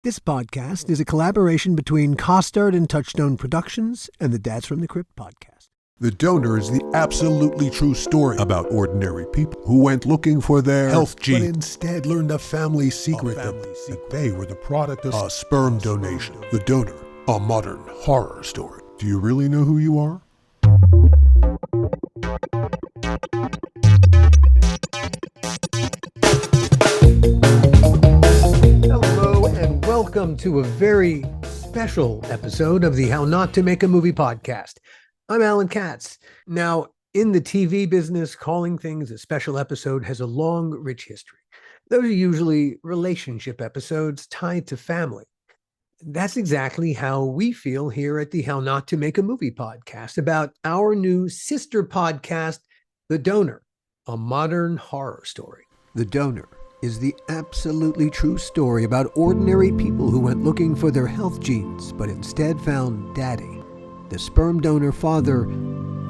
This podcast is a collaboration between Costard and Touchstone Productions and the Dads from the Crypt podcast. The Donor is the absolutely true story about ordinary people who went looking for their health gene, but instead learned a family secret that they were the product of a sperm donation. The Donor, a modern horror story. Do you really know who you are? Hello and welcome to a very special episode of the How Not to Make a Movie podcast. I'm Alan Katz. Now, in the TV business, calling things a special episode has a long, rich history. Those are usually relationship episodes tied to family. That's exactly how we feel here at the How Not to Make a Movie podcast about our new sister podcast, The Donor, a modern horror story. The Donor is the absolutely true story about ordinary people who went looking for their health genes, but instead found Daddy, the sperm donor father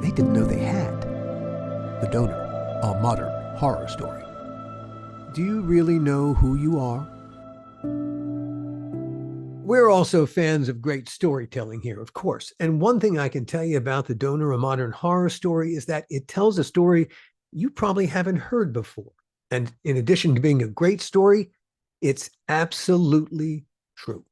they didn't know they had. The Donor, a modern horror story. Do you really know who you are? We're also fans of great storytelling here, of course. And one thing I can tell you about The Donor, a modern horror story, is that it tells a story you probably haven't heard before. And in addition to being a great story, it's absolutely true.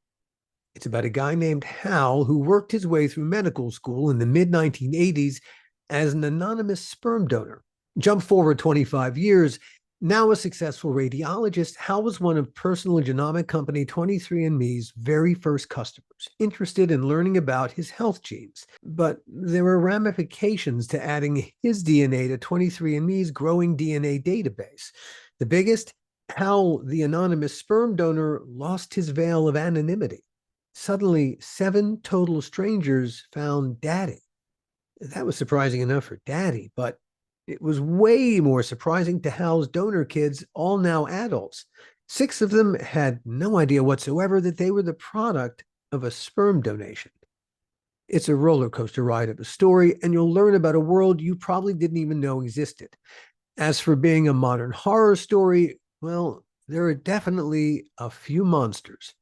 It's about a guy named Hal who worked his way through medical school in the mid-1980s as an anonymous sperm donor. Jump forward 25 years, now a successful radiologist, Hal was one of personal genomic company 23andMe's very first customers, interested in learning about his health genes. But there were ramifications to adding his DNA to 23andMe's growing DNA database. The biggest, Hal, the anonymous sperm donor, lost his veil of anonymity. Suddenly, 7 total strangers found Daddy. That was surprising enough for Daddy, but it was way more surprising to Hal's donor kids, all now adults. 6 of them had no idea whatsoever that they were the product of a sperm donation. It's a roller coaster ride of a story, and you'll learn about a world you probably didn't even know existed. As for being a modern horror story, well, there are definitely a few monsters.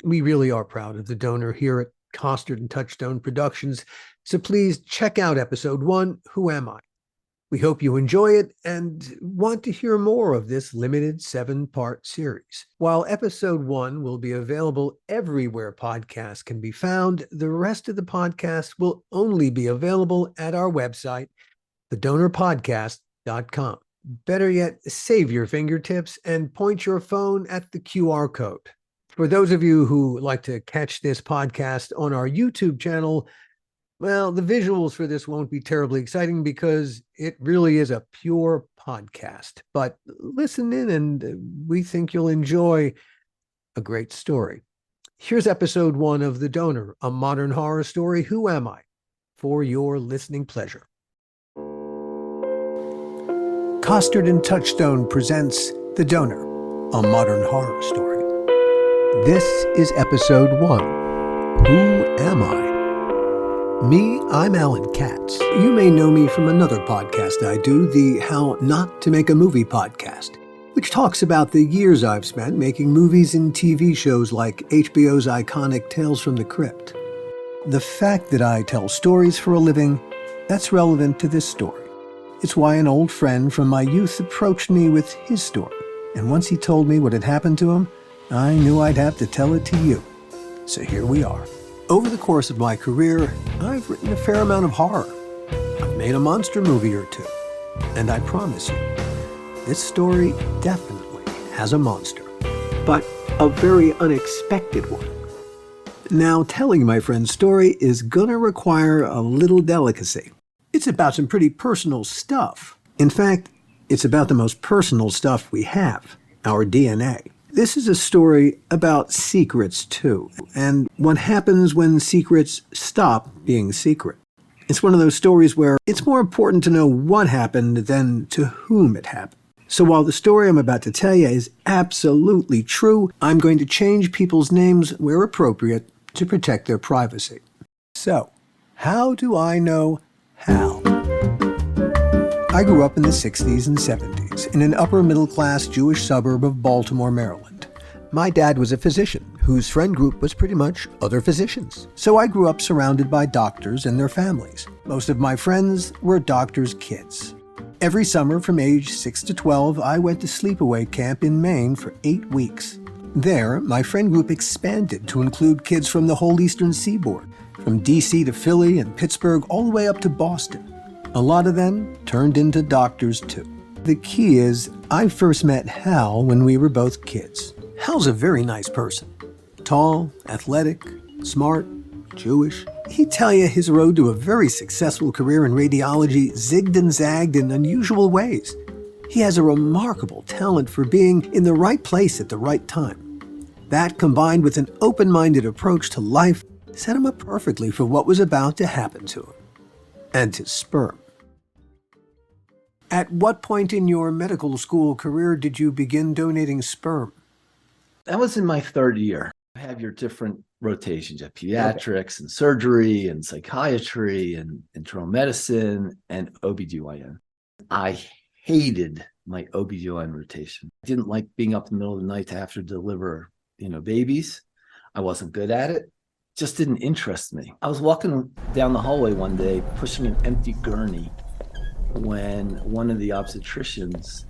We really are proud of The Donor here at Costard and Touchstone Productions, so please check out episode 1, Who Am I? We hope you enjoy it and want to hear more of this limited 7-part series. While episode 1 will be available everywhere podcasts can be found, the rest of the podcast will only be available at our website, thedonorpodcast.com. Better yet, save your fingertips and point your phone at the QR code. For those of you who like to catch this podcast on our YouTube channel, well, the visuals for this won't be terribly exciting because it really is a pure podcast. But listen in and we think you'll enjoy a great story. Here's episode 1 of The Donor, a modern horror story, Who Am I? For your listening pleasure. Costard and Touchstone presents The Donor, a modern horror story. This is episode 1, Who Am I? Me, I'm Alan Katz. You may know me from another podcast I do, the How Not to Make a Movie podcast, which talks about the years I've spent making movies and TV shows like HBO's iconic Tales from the Crypt. The fact that I tell stories for a living, that's relevant to this story. It's why an old friend from my youth approached me with his story, and once he told me what had happened to him, I knew I'd have to tell it to you. So here we are. Over the course of my career, I've written a fair amount of horror. I've made a monster movie or 2. And I promise you, this story definitely has a monster, but a very unexpected one. Now, telling my friend's story is gonna require a little delicacy. It's about some pretty personal stuff. In fact, it's about the most personal stuff we have, our DNA. This is a story about secrets, too, and what happens when secrets stop being secret. It's one of those stories where it's more important to know what happened than to whom it happened. So while the story I'm about to tell you is absolutely true, I'm going to change people's names where appropriate to protect their privacy. So, how do I know Hal? I grew up in the 60s and 70s in an upper-middle-class Jewish suburb of Baltimore, Maryland. My dad was a physician whose friend group was pretty much other physicians. So I grew up surrounded by doctors and their families. Most of my friends were doctors' kids. Every summer from age 6 to 12, I went to sleepaway camp in Maine for 8 weeks. There, my friend group expanded to include kids from the whole eastern seaboard, from DC to Philly and Pittsburgh all the way up to Boston. A lot of them turned into doctors too. The key is, I first met Hal when we were both kids. Hal's a very nice person. Tall, athletic, smart, Jewish. He'd tell you his road to a very successful career in radiology zigged and zagged in unusual ways. He has a remarkable talent for being in the right place at the right time. That, combined with an open-minded approach to life, set him up perfectly for what was about to happen to him. And his sperm. At what point in your medical school career did you begin donating sperm? That was in my third year. You have your different rotations. You have pediatrics and surgery and psychiatry and internal medicine and OBGYN. I hated my OBGYN rotation. I didn't like being up in the middle of the night to have to deliver, babies. I wasn't good at it. Just didn't interest me. I was walking down the hallway one day, pushing an empty gurney, when one of the obstetricians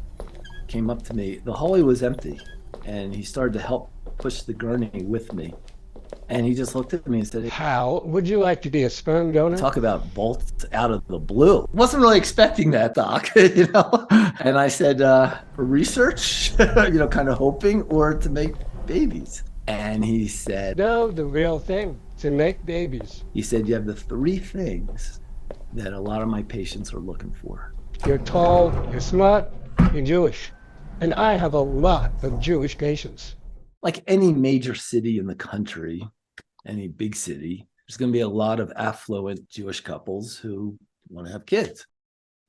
came up to me. The hallway was empty, and he started to help push the gurney with me. And he just looked at me and said, "How would you like to be a sperm donor?" Talk about bolts out of the blue. Wasn't really expecting that, doc, And I said, for research, kind of hoping, or to make babies. And he said, "No, the real thing, to make babies." He said, "You have the three things that a lot of my patients are looking for. You're tall, you're smart, you're Jewish. And I have a lot of Jewish patients." Like any major city in the country, any big city, there's going to be a lot of affluent Jewish couples who want to have kids.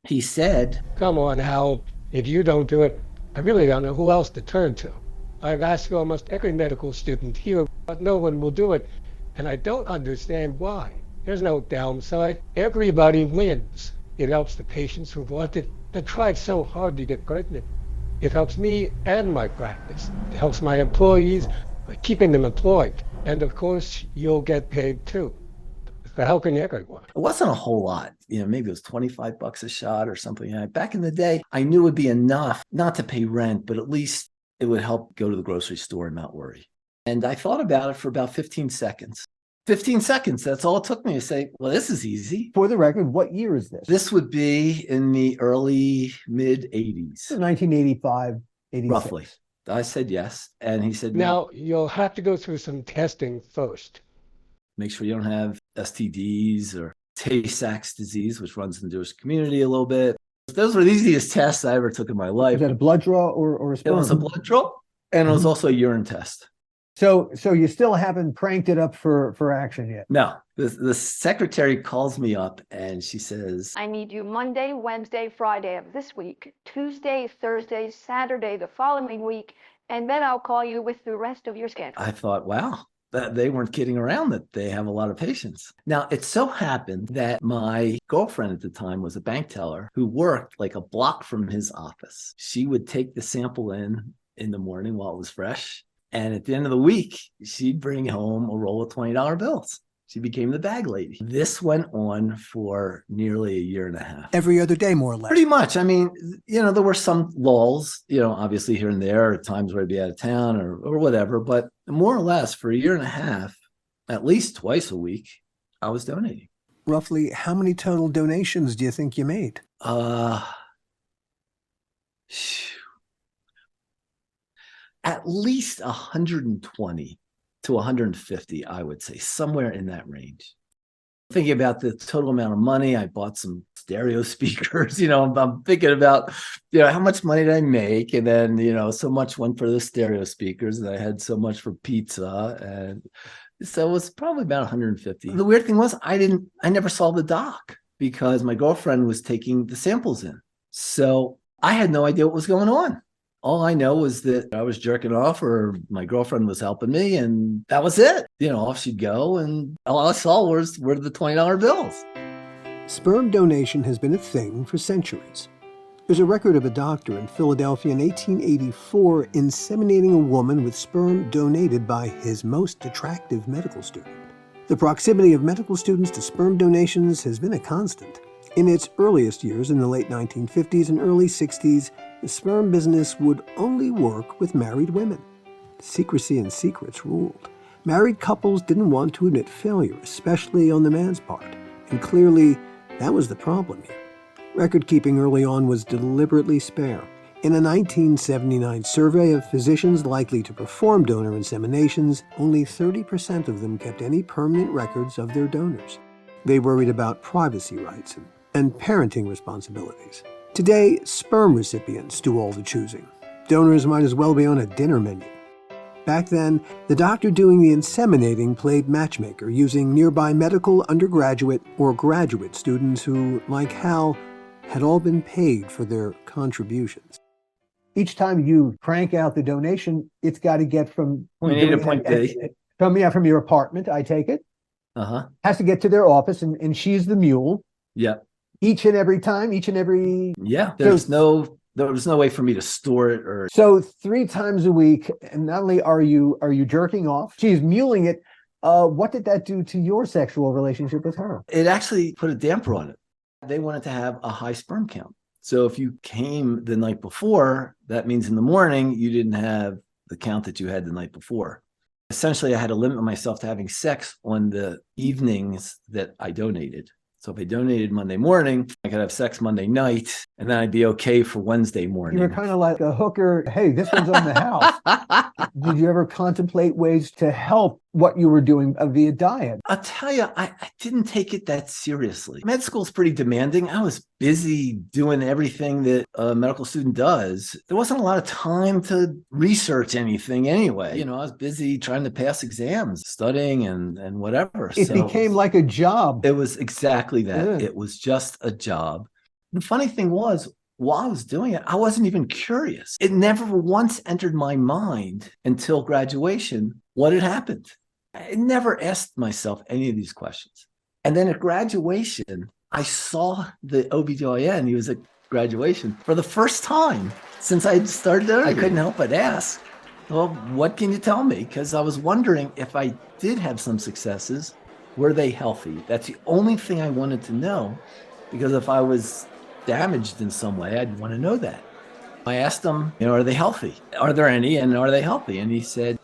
He said, "Come on, Hal, if you don't do it, I really don't know who else to turn to. I've asked almost every medical student here, but no one will do it. And I don't understand why. There's no downside. Everybody wins. It helps the patients who want it, that tried so hard to get pregnant. It helps me and my practice. It helps my employees by keeping them employed. And of course, you'll get paid too. For helping everyone." It wasn't a whole lot. Maybe it was $25 a shot or something. Back in the day, I knew it would be enough not to pay rent, but at least it would help go to the grocery store and not worry. And I thought about it for about 15 seconds. 15 seconds, that's all it took me to say, well, this is easy. For the record, what year is this? This would be in the early, mid-'80s. So 1985, 86. Roughly. I said yes. And he said, "Now, you'll have to go through some testing first. Make sure you don't have STDs or Tay-Sachs disease, which runs in the Jewish community a little bit." Those were the easiest tests I ever took in my life. Was that a blood draw or a sperm? It was a blood draw, and it was also a urine test. So you still haven't cranked it up for action yet? No, the secretary calls me up and she says, "I need you Monday, Wednesday, Friday of this week, Tuesday, Thursday, Saturday the following week, and then I'll call you with the rest of your schedule." I thought, wow, that they weren't kidding around, that they have a lot of patients. Now, it so happened that my girlfriend at the time was a bank teller who worked like a block from his office. She would take the sample in the morning while it was fresh. And at the end of the week, she'd bring home a roll of $20 bills. She became the bag lady. This went on for nearly a year and a half. Every other day, more or less. Pretty much. I mean, there were some lulls, obviously here and there, at times where I'd be out of town or whatever. But more or less for a year and a half, at least twice a week, I was donating. Roughly how many total donations do you think you made? At least 120 to 150, I would say, somewhere in that range. Thinking about the total amount of money, I bought some stereo speakers. I'm thinking about, how much money did I make? And then, so much went for the stereo speakers, and I had so much for pizza. And so it was probably about 150. The weird thing was I never saw the doc because my girlfriend was taking the samples in. So I had no idea what was going on. All I know was that I was jerking off or my girlfriend was helping me, and that was it. Off she'd go, and all I saw were the $20 bills. Sperm donation has been a thing for centuries. There's a record of a doctor in Philadelphia in 1884 inseminating a woman with sperm donated by his most attractive medical student. The proximity of medical students to sperm donations has been a constant. In its earliest years, in the late 1950s and early 60s, the sperm business would only work with married women. Secrecy and secrets ruled. Married couples didn't want to admit failure, especially on the man's part, and clearly that was the problem here. Record-keeping early on was deliberately spare. In a 1979 survey of physicians likely to perform donor inseminations, only 30% of them kept any permanent records of their donors. They worried about privacy rights and parenting responsibilities. Today, sperm recipients do all the choosing. Donors might as well be on a dinner menu. Back then, the doctor doing the inseminating played matchmaker, using nearby medical undergraduate or graduate students who, like Hal, had all been paid for their contributions. Each time you crank out the donation, it's got to get from Point A to point B. From your apartment, I take it. Has to get to their office, and she's the mule. Yeah. Each and every time, Yeah. There's no way for me to store it or. So 3 times a week, and not only are you jerking off, she's muling it. What did that do to your sexual relationship with her? It actually put a damper on it. They wanted to have a high sperm count. So if you came the night before, that means in the morning, you didn't have the count that you had the night before. Essentially, I had to limit myself to having sex on the evenings that I donated. So if I donated Monday morning, I could have sex Monday night, and then I'd be okay for Wednesday morning. You were kind of like a hooker. Hey, this one's on the house. Did you ever contemplate ways to help what you were doing via diet? I'll tell you, I didn't take it that seriously. Med school is pretty demanding. I was busy doing everything that a medical student does. There wasn't a lot of time to research anything anyway. I was busy trying to pass exams, studying and whatever. It became like a job. It was exactly that. Yeah. It was just a job. The funny thing was, while I was doing it, I wasn't even curious. It never once entered my mind until graduation what had happened. I never asked myself any of these questions. And then at graduation, I saw the OBGYN. He was at graduation for the first time since I started. I couldn't help but ask, well, what can you tell me? Because I was wondering if I did have some successes, were they healthy? That's the only thing I wanted to know, because if I was damaged in some way, I'd want to know that. I asked him, are they healthy? Are there any, and are they healthy? And he said,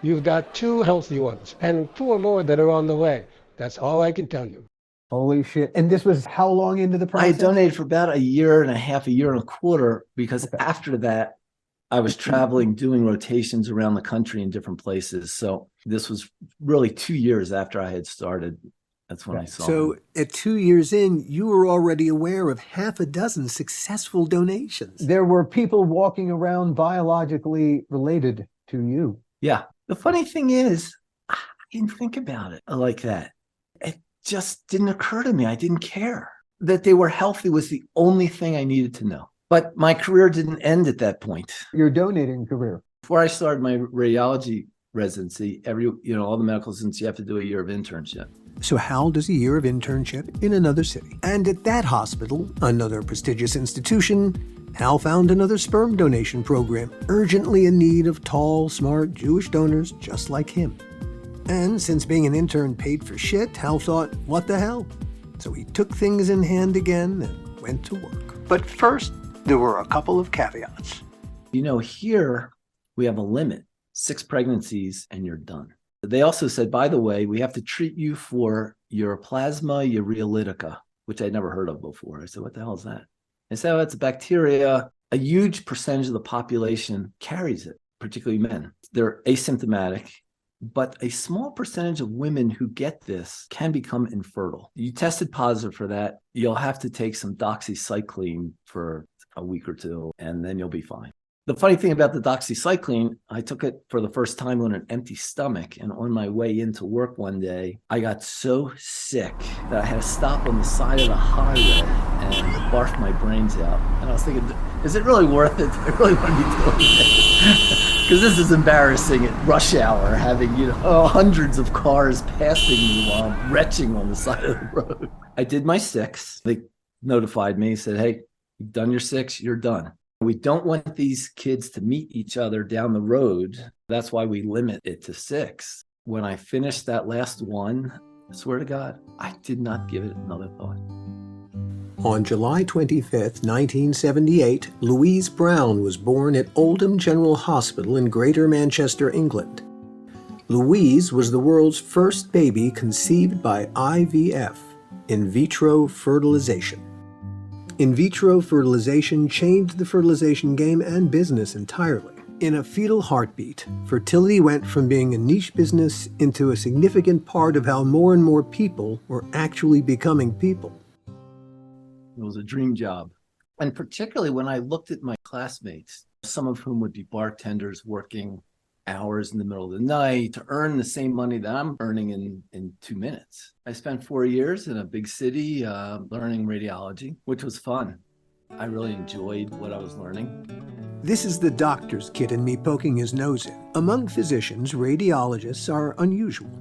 you've got 2 healthy ones and 4 more that are on the way. That's all I can tell you. Holy shit. And this was how long into the process? I donated for about a year and a half, a year and a quarter, because after that, I was traveling, doing rotations around the country in different places. So this was really 2 years after I had started. That's when I saw So him. At 2 years in, you were already aware of half a dozen successful donations. There were people walking around biologically related to you. Yeah. The funny thing is, I didn't think about it like that. It just didn't occur to me. I didn't care. That they were healthy was the only thing I needed to know. But my career didn't end at that point. Your donating career. Before I started my radiology residency, all the medical students, you have to do a year of internship. So Hal does a year of internship in another city. And at that hospital, another prestigious institution, Hal found another sperm donation program, urgently in need of tall, smart Jewish donors just like him. And since being an intern paid for shit, Hal thought, what the hell? So he took things in hand again and went to work. But first, there were a couple of caveats. Here we have a limit, 6 pregnancies and you're done. They also said, by the way, we have to treat you for your plasma ureolytica, which I'd never heard of before. I said, what the hell is that? They said, oh, it's a bacteria. A huge percentage of the population carries it, particularly men. They're asymptomatic, but a small percentage of women who get this can become infertile. You tested positive for that. You'll have to take some doxycycline for a week or 2, and then you'll be fine. The funny thing about the doxycycline, I took it for the first time on an empty stomach, and on my way into work one day, I got so sick that I had to stop on the side of the highway and barf my brains out. And I was thinking, is it really worth it? I really want to be doing this. Because this is embarrassing at rush hour, having hundreds of cars passing me while I'm retching on the side of the road. I did my 6. They notified me, said, hey, You've done your 6, you're done. We don't want these kids to meet each other down the road. That's why we limit it to 6. When I finished that last one, I swear to God, I did not give it another thought. On July 25th, 1978, Louise Brown was born at Oldham General Hospital in Greater Manchester, England. Louise was the world's first baby conceived by IVF, in vitro fertilization. In vitro fertilization changed the fertilization game and business entirely. In a fetal heartbeat, fertility went from being a niche business into a significant part of how more and more people were actually becoming people. It was a dream job. And particularly when I looked at my classmates, some of whom would be bartenders working hours in the middle of the night to earn the same money that I'm earning in 2 minutes. I spent 4 years in a big city learning radiology, which was fun. I really enjoyed what I was learning. This is the doctor's kid in me poking his nose in. Among physicians, radiologists are unusual.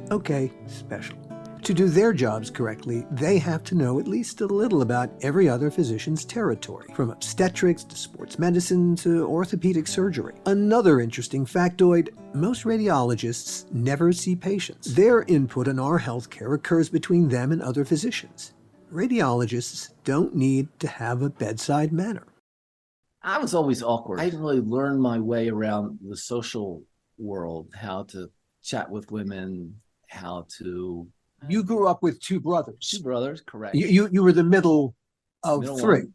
Okay, special. To do their jobs correctly, they have to know at least a little about every other physician's territory, from obstetrics to sports medicine to orthopedic surgery. Another interesting factoid, most radiologists never see patients. Their input on our healthcare occurs between them and other physicians. Radiologists don't need to have a bedside manner. I was always awkward. I didn't really learn my way around the social world, how to chat with women, how to... You grew up with 2 brothers. 2 brothers, correct. You were the middle of Middle 3. one.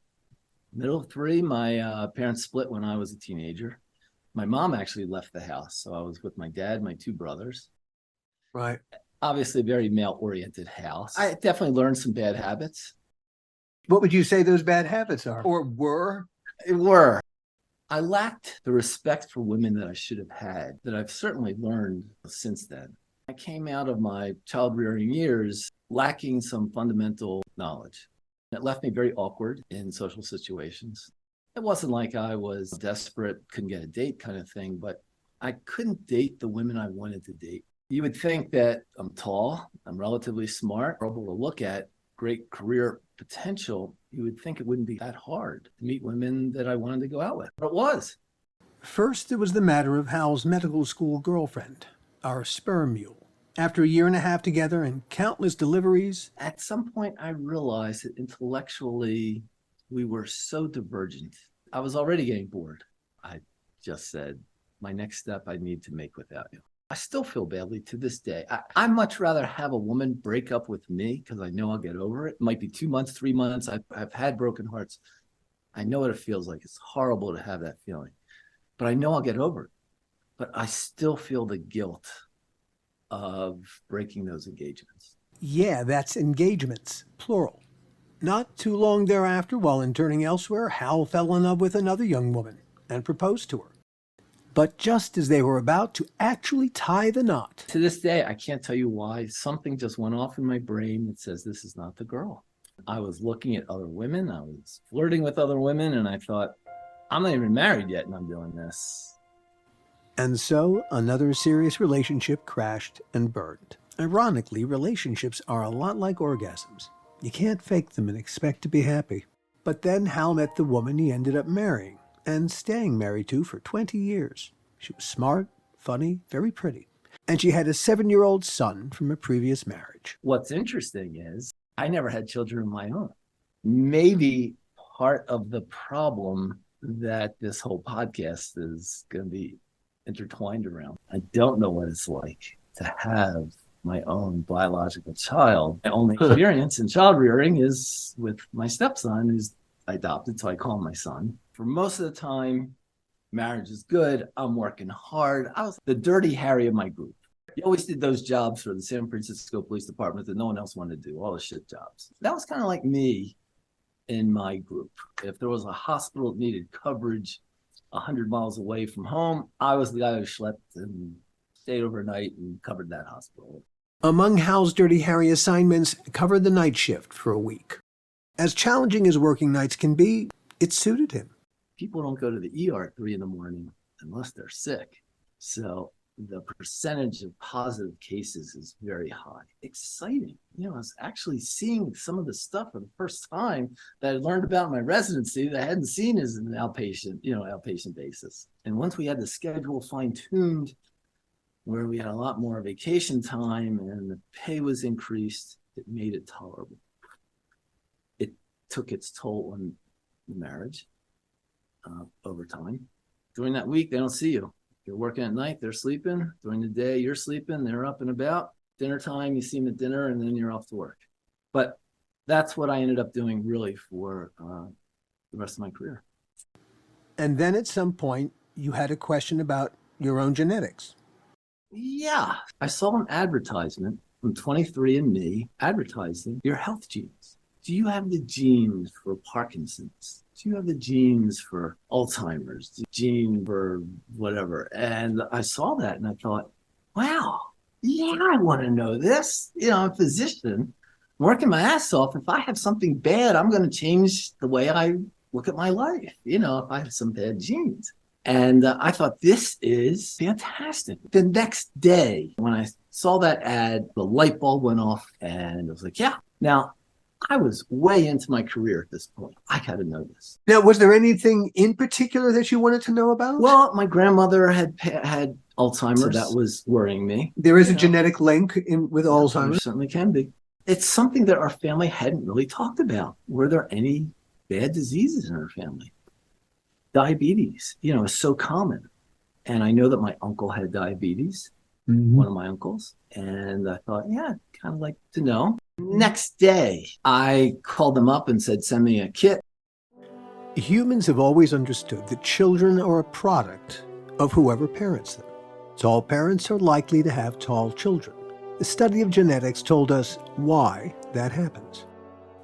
Middle of 3. My parents split when I was a teenager. My mom actually left the house, so I was with my dad, my 2 brothers. Right. Obviously a very male-oriented house. I definitely learned some bad habits. What would you say those bad habits are? Or were? I lacked the respect for women that I should have had, that I've certainly learned since then. I came out of my child-rearing years lacking some fundamental knowledge. It left me very awkward in social situations. It wasn't like I was desperate, couldn't get a date kind of thing, but I couldn't date the women I wanted to date. You would think that I'm tall, I'm relatively smart, able to look at, great career potential. You would think it wouldn't be that hard to meet women that I wanted to go out with, but it was. First, it was the matter of Hal's medical school girlfriend, our sperm mule. After a year and a half together and countless deliveries, At some point, I realized that intellectually, we were so divergent. I was already getting bored. I just said, my next step I need to make without you. I still feel badly to this day. I'd much rather have a woman break up with me because I know I'll get over it. It might be 2 months, 3 months. I've had broken hearts. I know what it feels like. It's horrible to have that feeling, but I know I'll get over it. But I still feel the guilt of breaking those engagements. yeah, that's engagements, plural. Not too long thereafter, while interning elsewhere, Hal fell in love with another young woman and proposed to her. But just as they were about to actually tie the knot, To this day, I can't tell you why. Something just went off in my brain that says this is not the girl. I was looking at other women. I was flirting with other women, and I thought, I'm not even married yet, and I'm doing this. and so another serious relationship crashed and burned. Ironically, relationships are a lot like orgasms. You can't fake them and expect to be happy. But then Hal met the woman he ended up marrying and staying married to for 20 years. She was smart, funny, very pretty. And she had a 7-year-old son from a previous marriage. What's interesting is I never had children of my own. Maybe part of the problem that this whole podcast is going to be intertwined around. I don't know what it's like to have my own biological child. My only experience in child rearing is with my stepson, who's adopted, so I call him my son. For most of the time, marriage is good. I'm working hard. I was the dirty Harry of my group. You always did those jobs for the San Francisco Police Department that no one else wanted to do, all the shit jobs. That was kind of like me in my group. If there was a hospital that needed coverage 100 miles away from home, I was the guy who schlepped and stayed overnight and covered that hospital. Among Hal's Dirty Harry assignments, covered the night shift for a week. As challenging as working nights can be, it suited him. People don't go to the ER at 3 in the morning unless they're sick. So the percentage of positive cases is very high. Exciting. I was actually seeing some of the stuff for the first time that I learned about in my residency that I hadn't seen as an outpatient basis. And once we had the schedule fine-tuned, where we had a lot more vacation time and the pay was increased, it made it tolerable. It took its toll on the marriage over time. During that week, they don't see you. You're working at night, they're sleeping. During the day, you're sleeping, they're up and about. Dinner time, you see them at dinner, and then you're off to work. But that's what I ended up doing really for the rest of my career. And then at some point, you had a question about your own genetics. Yeah, I saw an advertisement from 23andMe advertising your health genes. Do you have the genes for Parkinson's? Do you have the genes for Alzheimer's? The gene for whatever? And I saw that and I thought, wow, yeah, I want to know this. I'm a physician, working my ass off. If I have something bad, I'm going to change the way I look at my life, if I have some bad genes. And I thought, this is fantastic. The next day, when I saw that ad, the light bulb went off and I was like, yeah. Now, I was way into my career at this point. I got to know this. Now, was there anything in particular that you wanted to know about? Well, my grandmother had Alzheimer's. So that was worrying me. There is a genetic link with Alzheimer's. There certainly can be. It's something that our family hadn't really talked about. Were there any bad diseases in our family? Diabetes, is so common. And I know that my uncle had diabetes, one of my uncles. And I thought, yeah, I'd kind of like to know. Next day, I called them up and said, send me a kit. Humans have always understood that children are a product of whoever parents them. Tall parents are likely to have tall children. The study of genetics told us why that happens.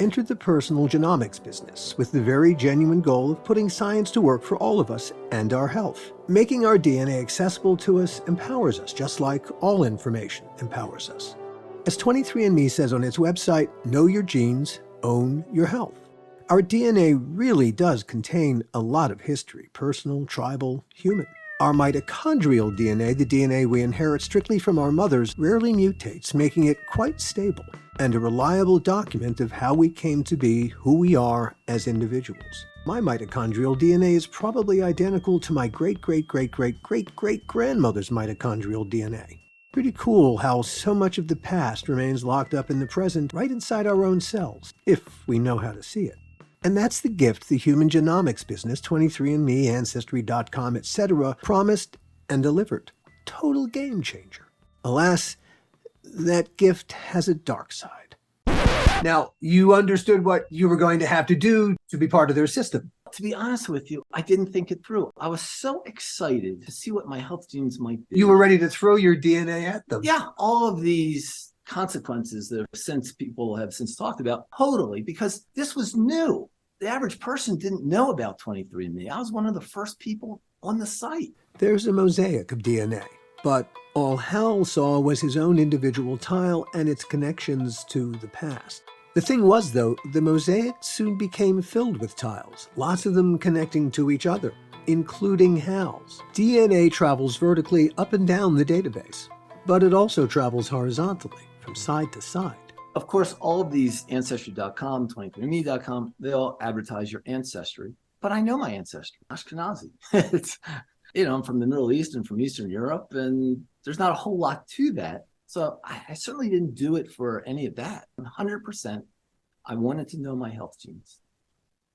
Entered the personal genomics business with the very genuine goal of putting science to work for all of us and our health. Making our DNA accessible to us empowers us, just like all information empowers us. As 23andMe says on its website, know your genes, own your health. Our DNA really does contain a lot of history, personal, tribal, human. Our mitochondrial DNA, the DNA we inherit strictly from our mothers, rarely mutates, making it quite stable and a reliable document of how we came to be who we are as individuals. My mitochondrial DNA is probably identical to my great-great-great-great-great-great-grandmother's mitochondrial DNA. Pretty cool how so much of the past remains locked up in the present right inside our own cells, if we know how to see it. And that's the gift the human genomics business, 23andMe, Ancestry.com, etc., promised and delivered. Total game changer. Alas, that gift has a dark side. Now, you understood what you were going to have to do to be part of their system. To be honest with you, I didn't think it through. I was so excited to see what my health genes might be. You were ready to throw your DNA at them. Yeah, all of these consequences that people have since talked about, totally, because this was new. The average person didn't know about 23andMe. I was one of the first people on the site. There's a mosaic of DNA, but all Hal saw was his own individual tile and its connections to the past. The thing was, though, the mosaic soon became filled with tiles, lots of them connecting to each other, including Hal's. DNA travels vertically up and down the database, but it also travels horizontally, from side to side. Of course, all of these Ancestry.com, 23andMe.com, they all advertise your ancestry. But I know my ancestry, Ashkenazi. I'm from the Middle East and from Eastern Europe, and there's not a whole lot to that. So I certainly didn't do it for any of that. 100%, I wanted to know my health genes.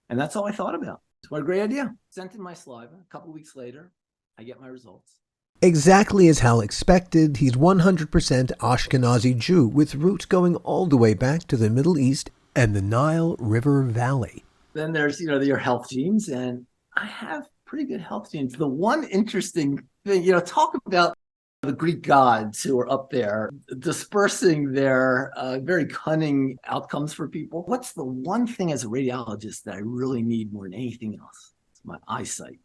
And that's all I thought about. What a great idea. Sent in my saliva. A couple of weeks later, I get my results. Exactly as Hal expected, he's 100% Ashkenazi Jew with roots going all the way back to the Middle East and the Nile River Valley. Then there's, your health genes, and I have pretty good health genes. The one interesting thing, talk about the Greek gods who are up there dispersing their very cunning outcomes for people. What's the one thing as a radiologist that I really need more than anything else? It's my eyesight,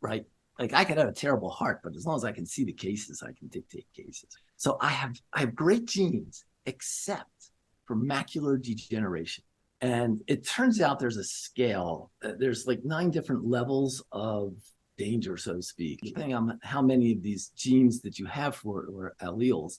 right? Like I could have a terrible heart, but as long as I can see the cases, I can dictate cases. So I have great genes, except for macular degeneration. And it turns out there's a scale. There's like 9 different levels of danger, so to speak, depending on how many of these genes that you have for or alleles.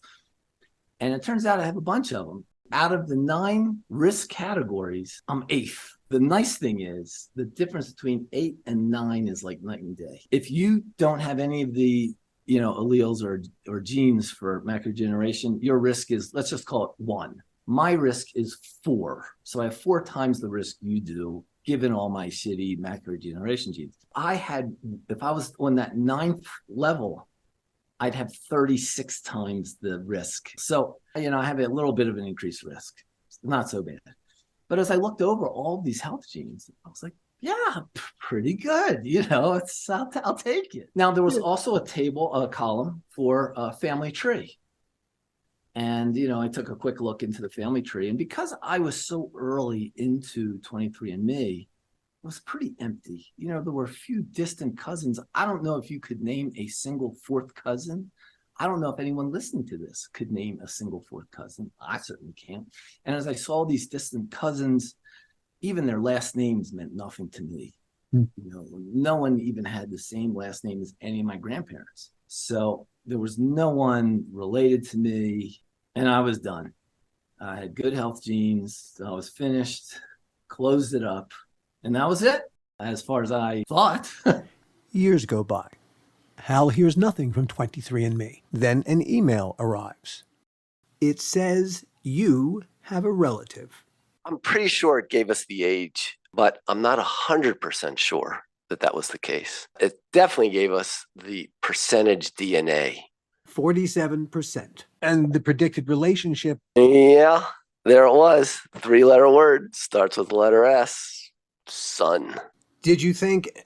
And it turns out I have a bunch of them. Out of the 9 risk categories, I'm 8th. The nice thing is the difference between 8 and 9 is like night and day. If you don't have any of the alleles or genes for macular degeneration, your risk is, let's just call it 1. My risk is 4. So I have 4 times the risk you do, given all my shitty macular degeneration genes. If I was on that 9th level, I'd have 36 times the risk. So, I have a little bit of an increased risk. It's not so bad. But as I looked over all these health genes, I was like, yeah, pretty good. I'll take it. Now, there was also a column for a family tree. And, I took a quick look into the family tree. And because I was so early into 23andMe, it was pretty empty. There were a few distant cousins. I don't know if you could name a single 4th cousin. I don't know if anyone listening to this could name a single 4th cousin. I certainly can't. And as I saw these distant cousins, even their last names meant nothing to me. No one even had the same last name as any of my grandparents. So there was no one related to me, and I was done. I had good health genes. I was finished, closed it up, and that was it, as far as I thought. Years go by. Hal hears nothing from 23andMe. Then an email arrives. It says you have a relative. I'm pretty sure it gave us the age, but I'm not 100% sure that was the case. It definitely gave us the percentage DNA. 47%. And the predicted relationship. Yeah, there it was. 3-letter word, starts with the letter S. Son. Did you think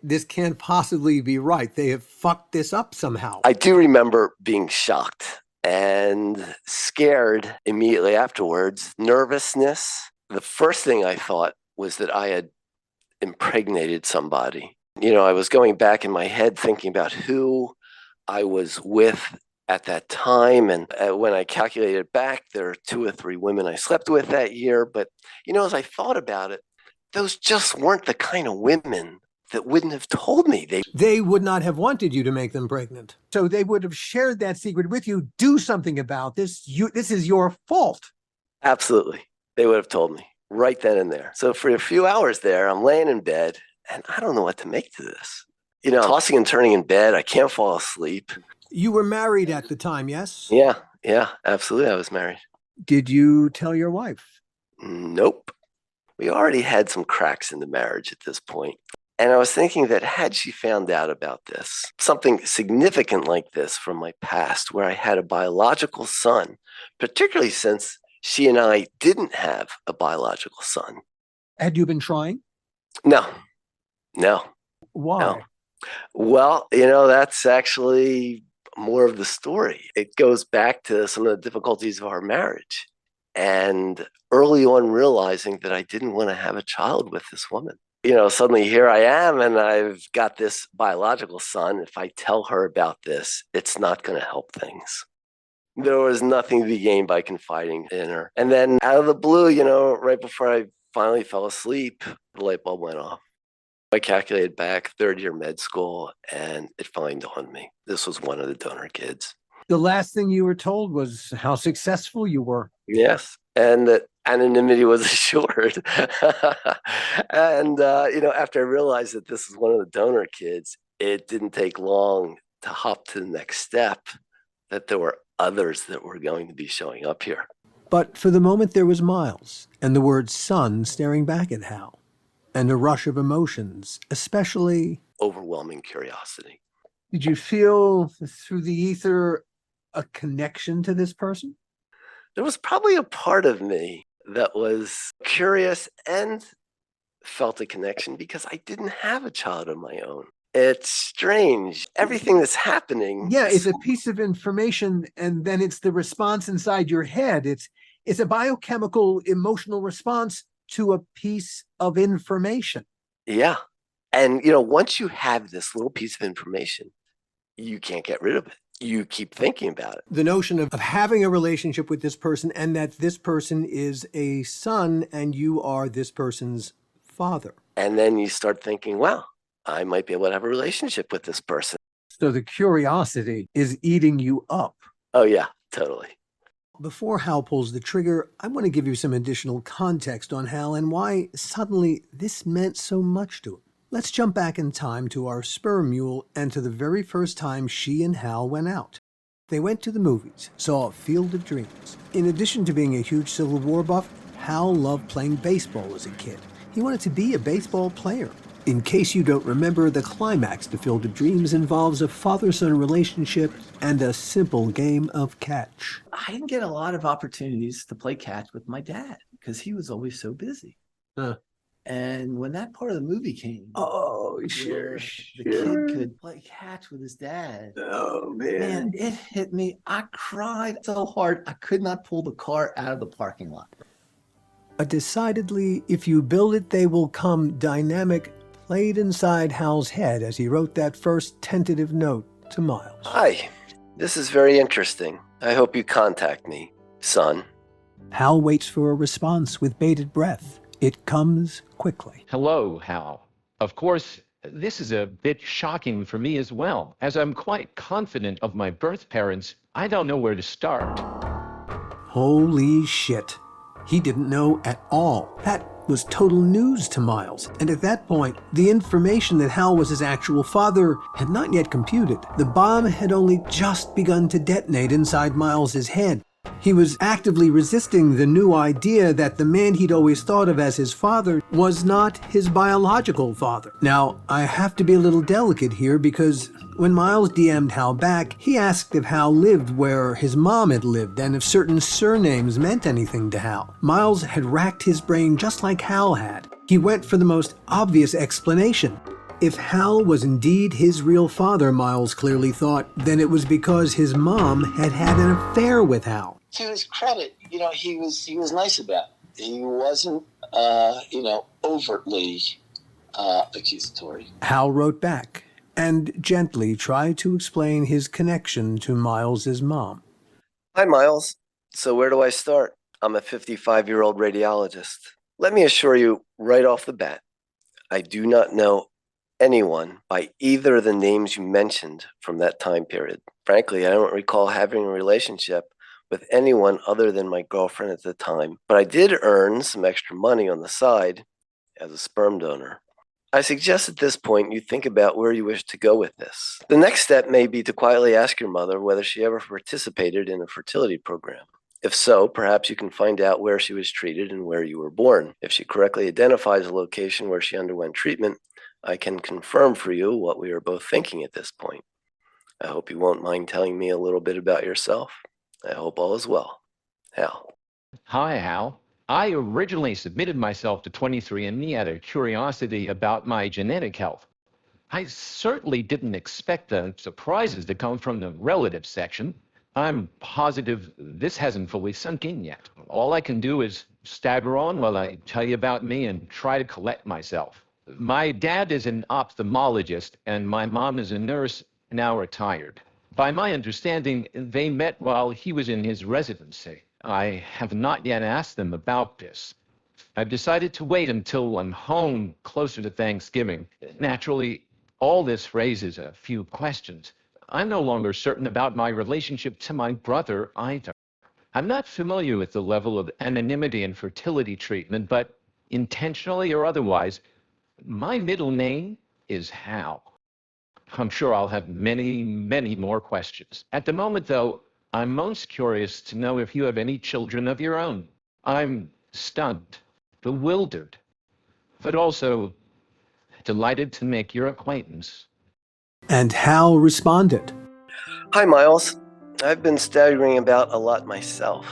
this can't possibly be right? They have fucked this up somehow. I do remember being shocked and scared immediately afterwards. Nervousness. The first thing I thought was that I had impregnated somebody. I was going back in my head thinking about who I was with at that time. And when I calculated back, there are 2 or 3 women I slept with that year. But, as I thought about it, those just weren't the kind of women that wouldn't have told me. They would not have wanted you to make them pregnant. So they would have shared that secret with you. Do something about this. This is your fault. Absolutely. They would have told me right then and there. So for a few hours there, I'm laying in bed and I don't know what to make to this. Tossing and turning in bed. I can't fall asleep. You were married at the time, yes? Yeah, absolutely. I was married. Did you tell your wife? Nope. We already had some cracks in the marriage at this point. And I was thinking that had she found out about this, something significant like this from my past, where I had a biological son, particularly since she and I didn't have a biological son. Had you been trying? No. Why? No. Well, that's actually more of the story. It goes back to some of the difficulties of our marriage and early on realizing that I didn't want to have a child with this woman. Suddenly here I am and I've got this biological son. If I tell her about this, it's not going to help things. There was nothing to be gained by confiding in her. And then out of the blue, right before I finally fell asleep, the light bulb went off. I calculated back 3rd year med school and it finally dawned on me. This was one of the donor kids. The last thing you were told was how successful you were. Yes. And that anonymity was assured. And, after I realized that this was one of the donor kids, it didn't take long to hop to the next step, that there were others that were going to be showing up here. But for the moment, there was Miles and the word son staring back at Hal and a rush of emotions, especially overwhelming curiosity. Did you feel through the ether a connection to this person? There was probably a part of me that was curious and felt a connection because I didn't have a child of my own. It's strange. Everything that's happening. Yeah, it's a piece of information, and then it's the response inside your head. It's a biochemical emotional response to a piece of information. Yeah. And, once you have this little piece of information, you can't get rid of it. You keep thinking about it. The notion of having a relationship with this person and that this person is a son and you are this person's father. And then you start thinking, wow, I might be able to have a relationship with this person. So the curiosity is eating you up. Oh, yeah, totally. Before Hal pulls the trigger, I want to give you some additional context on Hal and why suddenly this meant so much to him. Let's jump back in time to our sperm mule and to the very first time she and Hal went out. They went to the movies, saw Field of Dreams. In addition to being a huge Civil War buff, Hal loved playing baseball as a kid. He wanted to be a baseball player. In case you don't remember, the climax to Field of Dreams involves a father-son relationship and a simple game of catch. I didn't get a lot of opportunities to play catch with my dad because he was always so busy. And when that part of the movie came, the kid could play catch with his dad. Oh, Man, it hit me. I cried so hard I could not pull the car out of the parking lot. A decidedly, if you build it, they will come dynamic played inside Hal's head as he wrote that first tentative note to Miles. Hi, this is very interesting. I hope you contact me, son. Hal waits for a response with bated breath. It comes quickly. Hello, Hal. Of course, this is a bit shocking for me as well. As I'm quite confident of my birth parents, I don't know where to start. Holy shit. He didn't know at all. That was total news to Miles. And at that point, the information that Hal was his actual father had not yet computed. The bomb had only just begun to detonate inside Miles's head. He was actively resisting the new idea that the man he'd always thought of as his father was not his biological father. Now, I have to be a little delicate here because when Miles DM'd Hal back, he asked if Hal lived where his mom had lived and if certain surnames meant anything to Hal. Miles had racked his brain just like Hal had. He went for the most obvious explanation. If Hal was indeed his real father, Miles clearly thought, then it was because his mom had had an affair with Hal. To his credit, he was nice about it. He wasn't, overtly accusatory. Hal wrote back and gently tried to explain his connection to Miles's mom. Hi, Miles. So where do I start? I'm a 55-year-old radiologist. Let me assure you right off the bat, I do not know anyone by either of the names you mentioned from that time period. Frankly, I don't recall having a relationship with anyone other than my girlfriend at the time, but I did earn some extra money on the side as a sperm donor. I suggest at this point you think about where you wish to go with this. The next step may be to quietly ask your mother whether she ever participated in a fertility program. If so, perhaps you can find out where she was treated and where you were born. If she correctly identifies a location where she underwent treatment, I can confirm for you what we are both thinking at this point. I hope you won't mind telling me a little bit about yourself. I hope all is well. Hal. Hi, Hal. I originally submitted myself to 23andMe out of curiosity about my genetic health. I certainly didn't expect the surprises to come from the relative section. I'm positive this hasn't fully sunk in yet. All I can do is stagger on while I tell you about me and try to collect myself. My dad is an ophthalmologist and my mom is a nurse, now retired. By my understanding, they met while he was in his residency. I have not yet asked them about this. I've decided to wait until I'm home closer to Thanksgiving. Naturally, all this raises a few questions. I'm no longer certain about my relationship to my brother either. I'm not familiar with the level of anonymity in fertility treatment, but intentionally or otherwise, my middle name is Hal. I'm sure I'll have many, many more questions. At the moment, though, I'm most curious to know if you have any children of your own. I'm stunned, bewildered, but also delighted to make your acquaintance. And Hal responded. Hi, Miles. I've been staggering about a lot myself.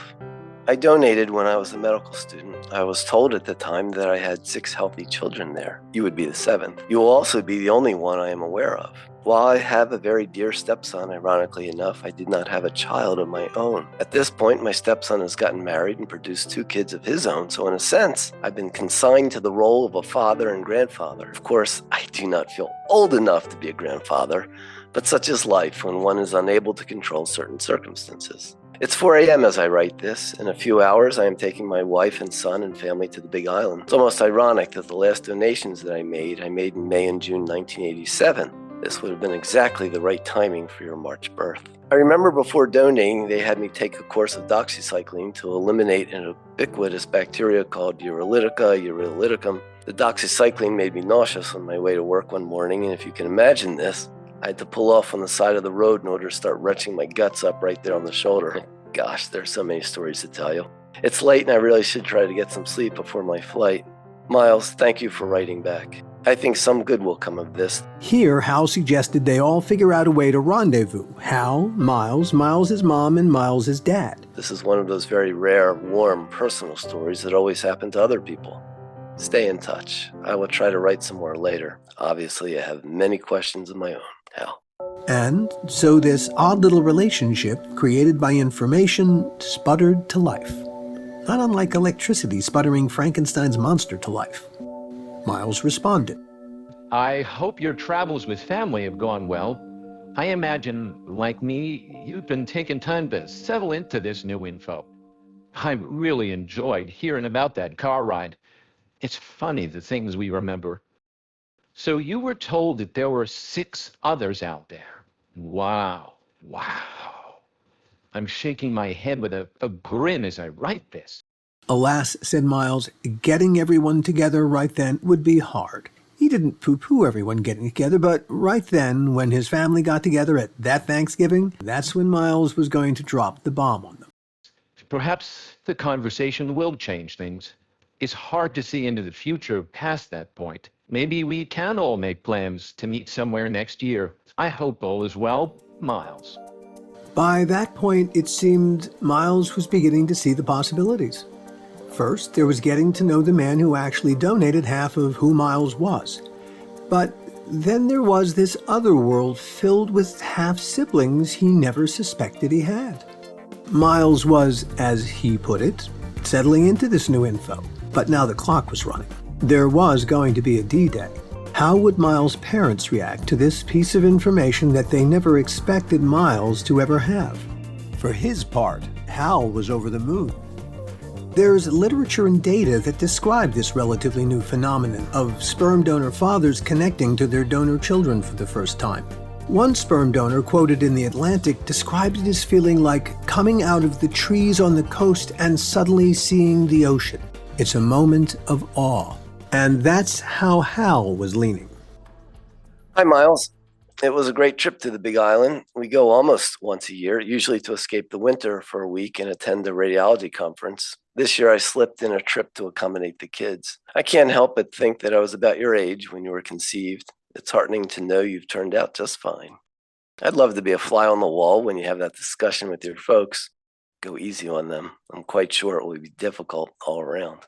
I donated when I was a medical student. I was told at the time that I had 6 healthy children there. You would be the 7th. You will also be the only one I am aware of. While I have a very dear stepson, ironically enough, I did not have a child of my own. At this point, my stepson has gotten married and produced 2 kids of his own, so in a sense, I've been consigned to the role of a father and grandfather. Of course, I do not feel old enough to be a grandfather, but such is life when one is unable to control certain circumstances. It's 4 a.m. as I write this. In a few hours, I am taking my wife and son and family to the Big Island. It's almost ironic that the last donations that I made in May and June 1987. This would have been exactly the right timing for your March birth. I remember before donating, they had me take a course of doxycycline to eliminate an ubiquitous bacteria called Uroliticum. The doxycycline made me nauseous on my way to work one morning, and if you can imagine this, I had to pull off on the side of the road in order to start wrenching my guts up right there on the shoulder. Gosh, there's so many stories to tell you. It's late and I really should try to get some sleep before my flight. Miles, thank you for writing back. I think some good will come of this. Here, Hal suggested they all figure out a way to rendezvous. Hal, Miles' mom, and Miles' dad. This is one of those very rare, warm, personal stories that always happen to other people. Stay in touch. I will try to write some more later. Obviously, I have many questions of my own. Hal. And so this odd little relationship, created by information, sputtered to life. Not unlike electricity sputtering Frankenstein's monster to life. Miles responded. I hope your travels with family have gone well. I imagine, like me, you've been taking time to settle into this new info. I really enjoyed hearing about that car ride. It's funny the things we remember. So you were told that there were 6 others out there. Wow. I'm shaking my head with a grin as I write this. Alas, said Miles, getting everyone together right then would be hard. He didn't poo-poo everyone getting together, but right then, when his family got together at that Thanksgiving, that's when Miles was going to drop the bomb on them. Perhaps the conversation will change things. It's hard to see into the future past that point. Maybe we can all make plans to meet somewhere next year. I hope all is well, Miles. By that point, it seemed Miles was beginning to see the possibilities. First, there was getting to know the man who actually donated half of who Miles was. But then there was this other world filled with half-siblings he never suspected he had. Miles was, as he put it, settling into this new info. But now the clock was running. There was going to be a D-Day. How would Miles' parents react to this piece of information that they never expected Miles to ever have? For his part, Hal was over the moon. There's literature and data that describe this relatively new phenomenon of sperm donor fathers connecting to their donor children for the first time. One sperm donor quoted in The Atlantic described it as feeling like coming out of the trees on the coast and suddenly seeing the ocean. It's a moment of awe. And that's how Hal was leaning. Hi, Miles. It was a great trip to the Big Island. We go almost once a year, usually to escape the winter for a week and attend a radiology conference. This year I slipped in a trip to accommodate the kids. I can't help but think that I was about your age when you were conceived. It's heartening to know you've turned out just fine. I'd love to be a fly on the wall when you have that discussion with your folks. Go easy on them. I'm quite sure it will be difficult all around.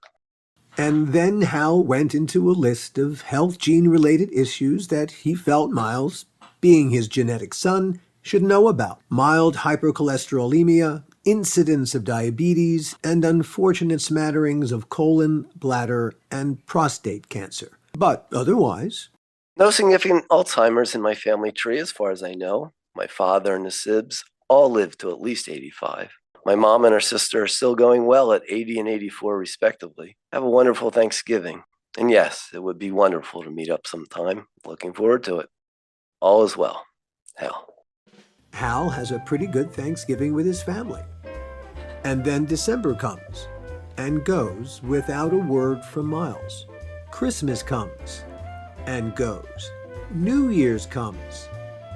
And then Hal went into a list of health gene-related issues that he felt Miles, being his genetic son, should know about. Mild hypercholesterolemia, incidence of diabetes, and unfortunate smatterings of colon, bladder, and prostate cancer. But otherwise... No significant Alzheimer's in my family tree as far as I know. My father and the Sibs all lived to at least 85. My mom and her sister are still going well at 80 and 84 respectively. Have a wonderful Thanksgiving. And yes, it would be wonderful to meet up sometime. Looking forward to it. All is well. Hal. Hal has a pretty good Thanksgiving with his family. And then December comes and goes without a word from Miles. Christmas comes and goes. New Year's comes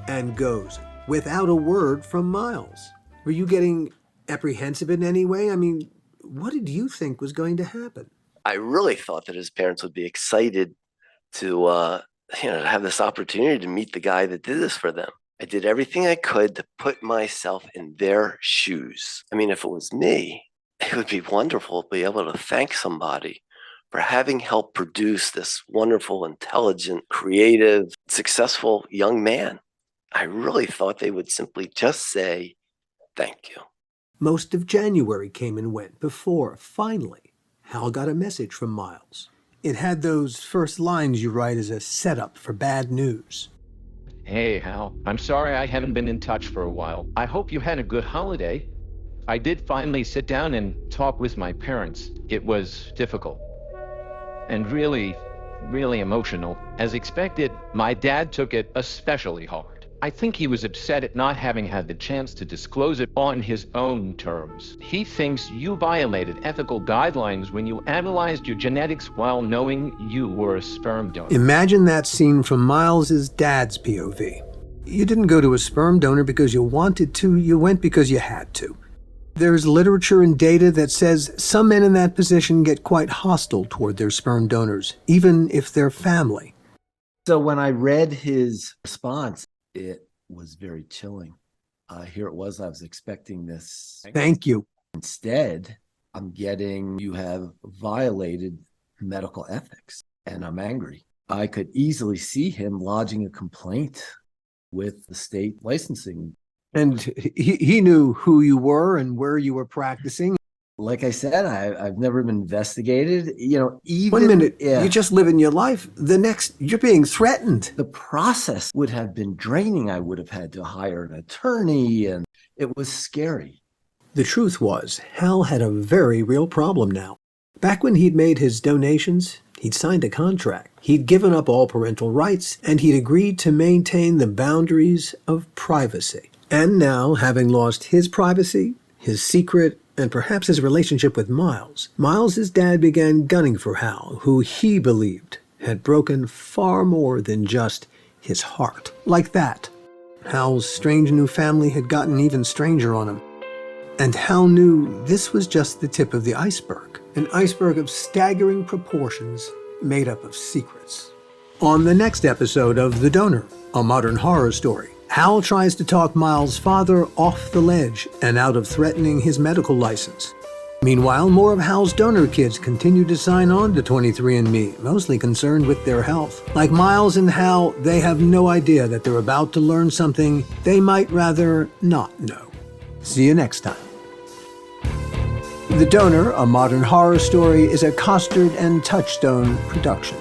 and goes without a word from Miles. Were you getting apprehensive in any way? I mean, what did you think was going to happen? I really thought that his parents would be excited to have this opportunity to meet the guy that did this for them. I did everything I could to put myself in their shoes. I mean, if it was me, it would be wonderful to be able to thank somebody for having helped produce this wonderful, intelligent, creative, successful young man. I really thought they would simply just say, thank you. Most of January came and went before, finally, Hal got a message from Miles. It had those first lines you write as a setup for bad news. Hey, Hal. I'm sorry I haven't been in touch for a while. I hope you had a good holiday. I did finally sit down and talk with my parents. It was difficult and really, really emotional. As expected, my dad took it especially hard. I think he was upset at not having had the chance to disclose it on his own terms. He thinks you violated ethical guidelines when you analyzed your genetics while knowing you were a sperm donor. Imagine that scene from Miles's dad's POV. You didn't go to a sperm donor because you wanted to, you went because you had to. There's literature and data that says some men in that position get quite hostile toward their sperm donors, even if they're family. So when I read his response, it was very chilling. Here it was, I was expecting this. Thank you. Instead, I'm getting, you have violated medical ethics, and I'm angry. I could easily see him lodging a complaint with the state licensing. And he knew who you were and where you were practicing. Like I said, I've never been investigated. Even 1 minute, you're just living your life. The next, you're being threatened. The process would have been draining. I would have had to hire an attorney, and it was scary. The truth was, Hal had a very real problem now. Back when he'd made his donations, he'd signed a contract. He'd given up all parental rights, and he'd agreed to maintain the boundaries of privacy. And now, having lost his privacy, his secret, and perhaps his relationship with Miles, Miles's dad began gunning for Hal, who he believed had broken far more than just his heart. Like that. Hal's strange new family had gotten even stranger on him. And Hal knew this was just the tip of the iceberg, an iceberg of staggering proportions made up of secrets. On the next episode of The Donor, a modern horror story, Hal tries to talk Miles' father off the ledge and out of threatening his medical license. Meanwhile, more of Hal's donor kids continue to sign on to 23andMe, mostly concerned with their health. Like Miles and Hal, they have no idea that they're about to learn something they might rather not know. See you next time. The Donor, a modern horror story, is a Costard and Touchstone production.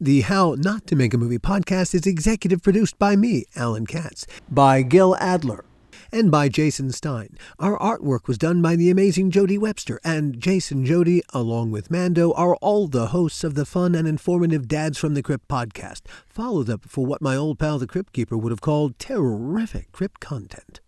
The How Not to Make a Movie podcast is executive produced by me, Alan Katz, by Gil Adler, and by Jason Stein. Our artwork was done by the amazing Jody Webster, and Jason Jody, along with Mando, are all the hosts of the fun and informative Dads from the Crypt podcast. Follow them for what my old pal the Crypt Keeper would have called terrific crypt content.